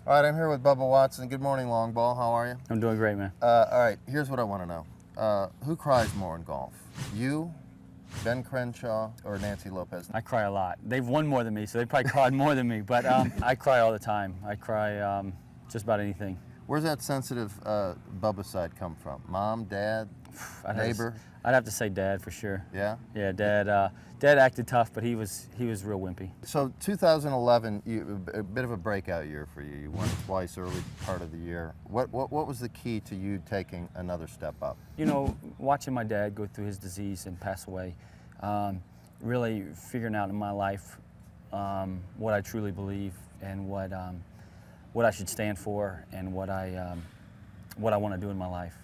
All right, I'm here with Bubba Watson. Good morning, long ball. How are you? I'm doing great, man. All right, here's what I want to know. Who cries more in golf? You, Ben Crenshaw, or Nancy Lopez? I cry a lot. They've won more than me, so they probably cried more than me. But I cry all the time. I cry just about anything. Where's that sensitive Bubba side come from? Mom, dad, neighbor? I'd have to say Dad for sure. Yeah? Yeah, Dad. Dad acted tough, but he was real wimpy. So 2011, a bit of a breakout year for you. You won twice early part of the year. What was the key to you taking another step up? You know, watching my dad go through his disease and pass away, really figuring out in my life what I truly believe and what I should stand for and what I want to do in my life.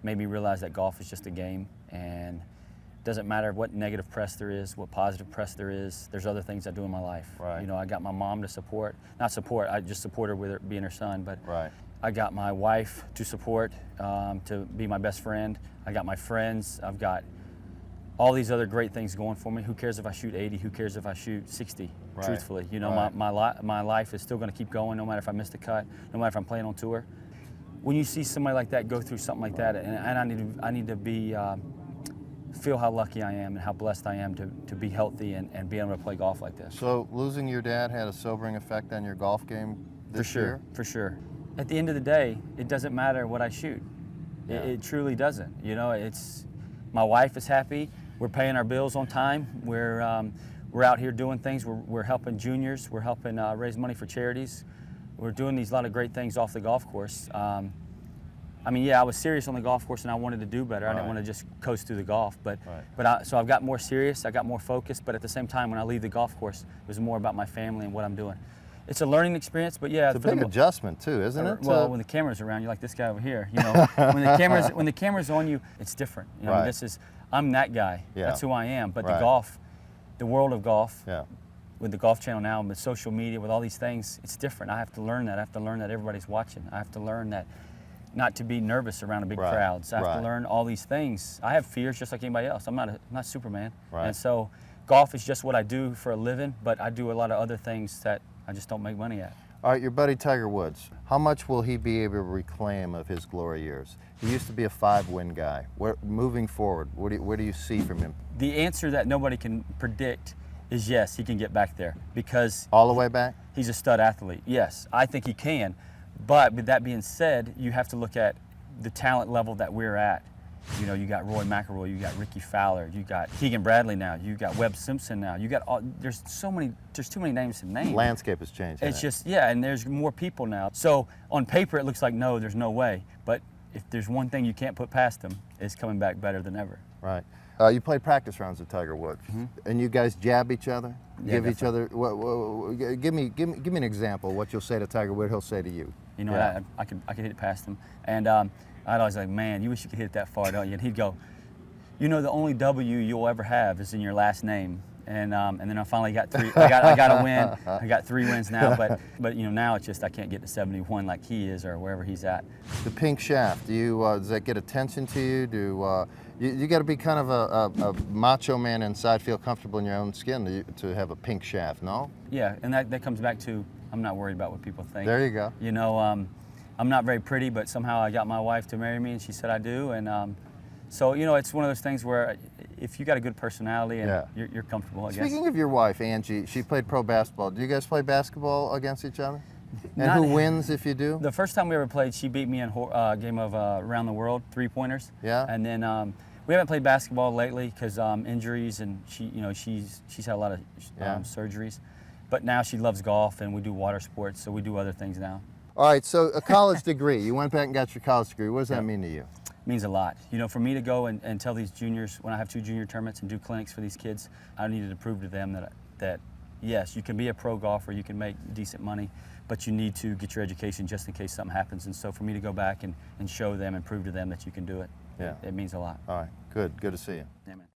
Made me realize that golf is just a game, and it doesn't matter what negative press there is, what positive press there is, there's other things I do in my life. Right. You know, I got my mom to support, not support, I just support her with her being her son, but right. I got my wife to support, to be my best friend. I got my friends, I've got all these other great things going for me. Who cares if I shoot 80? Who cares if I shoot 60? Right. Truthfully, you know, right. my life is still going to keep going, no matter if I miss the cut, no matter if I'm playing on tour. When you see somebody like that go through something like that, and I need to be feel how lucky I am and how blessed I am to be healthy and be able to play golf like this. So losing your dad had a sobering effect on your golf game this year? For sure. At the end of the day, it doesn't matter what I shoot. Yeah. It truly doesn't. You know, my wife is happy. We're paying our bills on time. We're out here doing things. We're helping juniors. We're helping raise money for charities. We're doing these lot of great things off the golf course. I mean, yeah, I was serious on the golf course and I wanted to do better. Right. I didn't want to just coast through the golf, right. So I've got more serious. I got more focused. But at the same time, when I leave the golf course, it was more about my family and what I'm doing. It's a learning experience, but yeah, it's a big adjustment too, isn't it? Well, when the camera's around, you're like this guy over here. You know, when the camera's on you, it's different. You know, right. I'm that guy. Yeah. That's who I am. But right. the world of golf. Yeah. With the Golf Channel now, with social media, with all these things, it's different. I have to learn that. I have to learn that everybody's watching. I have to learn that not to be nervous around a big right. crowd. So I have right. to learn all these things. I have fears just like anybody else. I'm not Superman. Right. And so golf is just what I do for a living, but I do a lot of other things that I just don't make money at. All right, your buddy Tiger Woods, how much will he be able to reclaim of his glory years? He used to be a 5-win guy. Moving forward, where do you see from him? The answer that nobody can predict is yes, he can get back there because all the way back? He's a stud athlete. Yes, I think he can. But with that being said, you have to look at the talent level that we're at. You know, you got Roy McIlroy, you got Ricky Fowler, you got Keegan Bradley now, you got Webb Simpson now. You got there's too many names to name. The landscape has changed. It's just and there's more people now. So on paper it looks like no, there's no way. But if there's one thing you can't put past him, it's coming back better than ever. Right. You played practice rounds with Tiger Woods, and you guys jab each other, yeah, give each other. Give me an example. What you'll say to Tiger, what he'll say to you. You know, yeah. I could hit it past him, and I'd always like, man, you wish you could hit it that far, don't you? And he'd go, you know, the only W you'll ever have is in your last name. And then I finally got 3. I got a win. I got 3 wins now, but you know, now it's just I can't get to 71 like he is or wherever he's at. The pink shaft. Does that get attention to you? You got to be kind of a macho man inside, feel comfortable in your own skin to have a pink shaft, no? Yeah, and that comes back to I'm not worried about what people think. There you go. You know, I'm not very pretty, but somehow I got my wife to marry me, and she said I do, and so you know, it's one of those things where if you got a good personality and you're comfortable, I guess. Speaking of your wife, Angie, she played pro basketball. Do you guys play basketball against each other? And who wins if you do? The first time we ever played, she beat me in a game of Around the World, 3-pointers. Yeah. And then we haven't played basketball lately because injuries, and she's had a lot of surgeries. But now she loves golf, and we do water sports, so we do other things now. All right, so a college degree. You went back and got your college degree. What does that mean to you? Means a lot. You know, for me to go and tell these juniors, when I have 2 junior tournaments and do clinics for these kids, I needed to prove to them that yes, you can be a pro golfer, you can make decent money, but you need to get your education just in case something happens. And so for me to go back and show them and prove to them that you can do it, it means a lot. All right, good to see you. Yeah, man.